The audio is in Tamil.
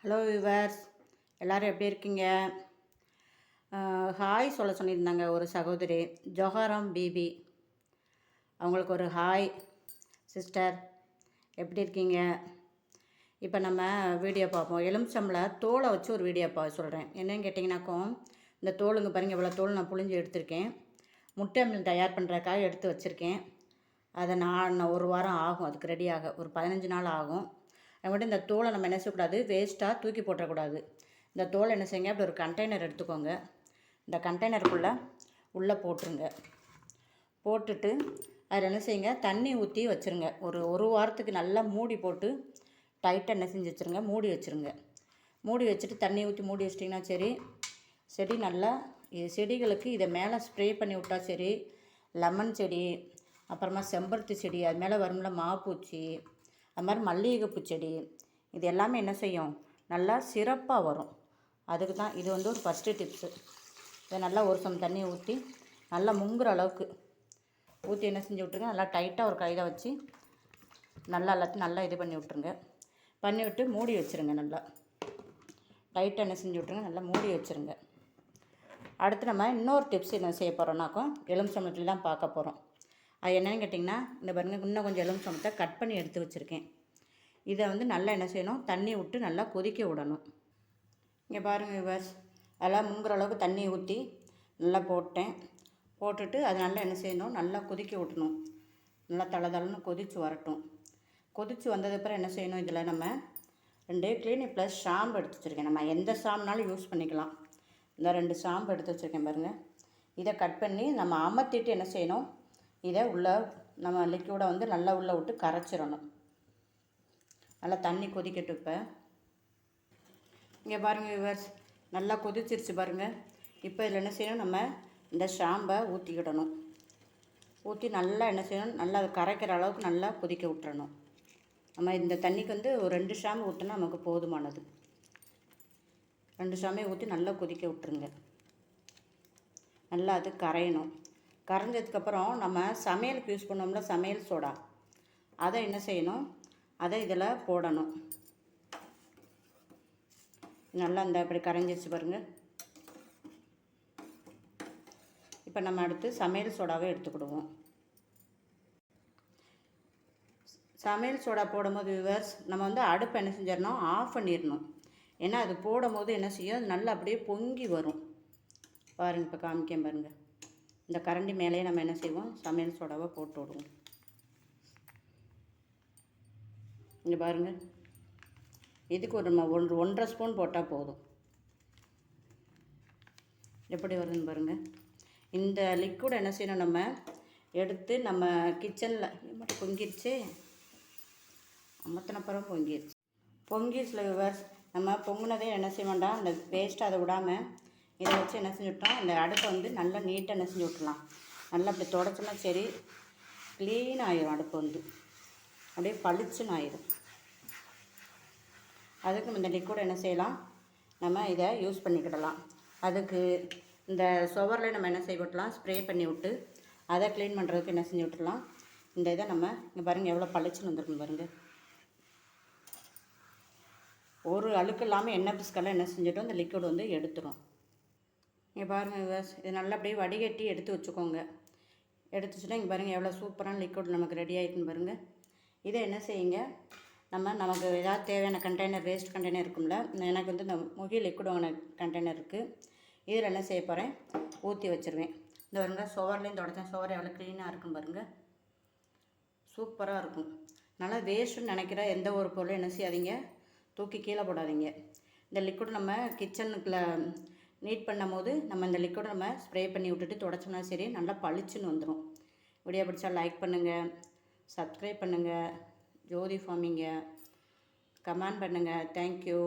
ஹலோ விவர்ஸ், எல்லோரும் எப்படி இருக்கீங்க? ஹாய் சொல்ல சொல்லியிருந்தாங்க ஒரு சகோதரி ஜொஹாரம் பிபி. அவங்களுக்கு ஒரு ஹாய் சிஸ்டர், எப்படி இருக்கீங்க? இப்போ நம்ம வீடியோ பார்ப்போம். எலுமிச்சம்பழம் தோலை வச்சு ஒரு வீடியோ சொல்கிறேன். என்னன்னு கேட்டிங்கனாக்கும், இந்த தோலுங்க பாருங்கள், இவ்வளோ தோல் நான் புழிஞ்சு எடுத்திருக்கேன். முட்டை அம்மில் தயார் பண்ணுறதுக்காக எடுத்து வச்சுருக்கேன். அதை நான் ஒரு வாரம் ஆகும் அதுக்கு ரெடியாக, ஒரு 15 நாள் ஆகும். அதுமாதிரி இந்த தோலை நம்ம என்ன செய்யக்கூடாது, வேஸ்ட்டாக தூக்கி போட்டக்கூடாது. இந்த தோலை என்ன செய்யுங்க, அப்படி ஒரு கண்டெய்னர் எடுத்துக்கோங்க. இந்த கண்டெய்னருக்குள்ளே உள்ளே போட்டுருங்க. போட்டுட்டு அதில் என்ன செய்யுங்க, தண்ணி ஊற்றி வச்சுருங்க. ஒரு வாரத்துக்கு நல்லா மூடி போட்டு டைட்டாக என்ன செஞ்சு வச்சுருங்க, மூடி வச்சுருங்க. மூடி வச்சுட்டு தண்ணி ஊற்றி மூடி வச்சிட்டிங்கன்னா சரி. செடி நல்லா செடிகளுக்கு இதை மேலே ஸ்ப்ரே பண்ணி விட்டா சரி. லெமன் செடி, அப்புறமா செம்பருத்தி செடி, அது மேலே வரும்ல மாப்பூச்சி, அது மாதிரி மல்லிகைப்பூ செடி, இது எல்லாமே என்ன செய்யும், நல்லா சிறப்பாக வரும். அதுக்கு தான் இது ஒரு ஃபஸ்ட்டு டிப்ஸு. இதை நல்லா ஒரு சம் தண்ணியை ஊற்றி நல்லா முங்குற அளவுக்கு ஊற்றி என்ன செஞ்சு விட்ருங்க. நல்லா டைட்டாக ஒரு கையில் வச்சு நல்லா எல்லாத்தையும் நல்லா இது பண்ணி விட்ருங்க. பண்ணி விட்டு மூடி வச்சுருங்க. நல்லா டைட்டாக என்ன செஞ்சு விட்ருங்க, நல்லா மூடி வச்சுருங்க. அடுத்து நம்ம இன்னொரு டிப்ஸ் என்ன செய்ய போகிறோம்னாக்கா, எலுமிச்சம்பழத்தில் தான் பார்க்க போகிறோம். அது என்னென்னு கேட்டிங்கன்னா, இந்த பாருங்கள், இன்னும் கொஞ்சம் எலுமிச்சம்பழத்தை கட் பண்ணி எடுத்து வச்சுருக்கேன். இதை நல்லா என்ன செய்யணும், தண்ணி விட்டு நல்லா கொதிக்க விடணும். இங்கே பாருங்கள் விவர்ஸ், அதெல்லாம் முங்குற அளவுக்கு தண்ணி ஊற்றி நல்லா போட்டுட்டு அது நல்லா என்ன செய்யணும், நல்லா கொதிக்க விட்டணும். நல்லா தளன்னு கொதித்து வரட்டும். கொதித்து வந்ததுக்கப்புறம் என்ன செய்யணும், இதில் நம்ம 2 கிளினிக் ப்ளஸ் ஷாம்பு எடுத்து வச்சுருக்கேன். நம்ம எந்த ஷாம்புனாலும் யூஸ் பண்ணிக்கலாம். இந்த 2 ஷாம்பு எடுத்து வச்சுருக்கேன் பாருங்கள். இதை கட் பண்ணி நம்ம அமர்த்திட்டு என்ன செய்யணும், இதை உள்ளே நம்ம லிக்விடை நல்லா உள்ளே விட்டு கரைச்சிடணும். நல்லா தண்ணி கொதிக்கட்டும். இப்போ இங்கே பாருங்கள் விவர்ஸ், நல்லா கொதிச்சிருச்சு பாருங்கள். இப்போ இதில் என்ன செய்யணும், நம்ம இந்த ஷாம்பை ஊற்றிக்கிடணும். ஊற்றி நல்லா என்ன செய்யணும், நல்லா அது கரைக்கிற அளவுக்கு நல்லா கொதிக்க விட்டுறணும். நம்ம இந்த தண்ணிக்கு ஒரு 2 ஷாம்பு ஊற்றினா நமக்கு போதுமானது. 2 ஷாம்பை ஊற்றி நல்லா கொதிக்க விட்டுருங்க. நல்லா அது கரையணும். கரைஞ்சதுக்கப்புறம் நம்ம சமையலுக்கு யூஸ் பண்ணோம்ல, சமையல் சோடா, அதை என்ன செய்யணும், அதை இதில் போடணும். நல்லா இந்த அப்படி கரைஞ்சிச்சு பாருங்கள். இப்போ நம்ம அடுத்து சமையல் சோடாவே எடுத்துக்கிடுவோம். சமையல் சோடா போடும்போது விவர்ஸ், நம்ம அடுப்பை என்ன செஞ்சிடணும், ஆஃப் பண்ணிடணும். ஏன்னா அது போடும்போது என்ன செய்யும், அது நல்லா அப்படியே பொங்கி வரும். பாருங்கள், இப்போ காமிக்கேன் பாருங்கள். இந்த கரண்டி மேலேயே நம்ம என்ன செய்வோம், சமையல் சோடாவை போட்டு விடுவோம். இங்கே பாருங்கள், இதுக்கு நம்ம 1.5 ஸ்பூன் போட்டால் போதும். எப்படி வருதுன்னு பாருங்கள். இந்த லிக்விட் என்ன செய்யணும், நம்ம எடுத்து நம்ம கிச்சனில் மட்டும் பொங்கிருச்சு, அமர்த்தினப்புறம் பொங்கிருச்சுல விவர்ஸ். நம்ம பொங்குனதே என்ன செய்ய வேண்டாம், அந்த வேஸ்ட்டு அதை விடாமல் இதை வச்சு என்ன செஞ்சுவிட்டோம், இந்த அடுப்பை நல்லா நீட்டாக என்ன செஞ்சு விட்டுலாம். நல்லா அப்படி தொடச்சோம்னா சரி, க்ளீன் ஆயிரும். அடுப்பு அப்படியே பளிச்சுன்னு ஆயிடும். அதுக்கு இந்த லிக்விட் என்ன செய்யலாம், நம்ம இதை யூஸ் பண்ணிக்கிடலாம். அதுக்கு இந்த சுவரில் நம்ம என்ன செய்ய விட்டலாம், ஸ்ப்ரே பண்ணி விட்டு அதை க்ளீன் பண்ணுறதுக்கு என்ன செஞ்சு விட்டுலாம். இந்த இதை நம்ம இங்கே பாருங்கள், எவ்வளோ பளிச்சுன்னு வந்துருக்குன்னு பாருங்கள். ஒரு அழுக்கு இல்லாமல் எண்ணெய் பிஸ்கெல்லாம் என்ன செஞ்சுட்டோம், இந்த லிக்விட் எடுத்துரும். இங்கே பாருங்கள் விவர்ஸ், இது நல்லா அப்படியே வடிகட்டி எடுத்து வச்சுக்கோங்க. எடுத்து வச்சுட்டா இங்கே பாருங்கள், எவ்வளோ சூப்பரான லிக்விட் நமக்கு ரெடி ஆகிட்டுன்னு பாருங்கள். இதை என்ன செய்யுங்க, நமக்கு ஏதாவது தேவையான கண்டெய்னர், வேஸ்ட் கண்டெய்னர் இருக்கும்ல, எனக்கு இந்த முகி லிக்விட் வாங்கின கண்டெய்னர் இருக்குது. இதில் என்ன செய்ய போகிறேன், ஊற்றி வச்சுருவேன். இந்த பாருங்கள், சுவர்லேயும் தொடச்சேன். சுவர் எவ்வளோ க்ளீனாக இருக்குன்னு பாருங்கள், சூப்பராக இருக்கும். நல்லா வேஸ்ட்டுன்னு நினைக்கிற எந்த ஒரு பொருளும் என்ன செய்யாதீங்க, தூக்கி கீழே போடாதீங்க. இந்த லிக்விட் நம்ம கிச்சனுக்குள்ள நீட் பண்ணும் போது நம்ம இந்த லிக்விட் நம்ம ஸ்ப்ரே பண்ணி விட்டுட்டு தொடச்சோம்னா சரி, நல்லா பளிச்சுன்னு வந்துடும். வீடியோ பிடிச்சா லைக் பண்ணுங்கள், சப்ஸ்கிரைப் பண்ணுங்கள், ஜோதி ஃபார்மிங்க, கமெண்ட் பண்ணுங்கள். தேங்க்யூ.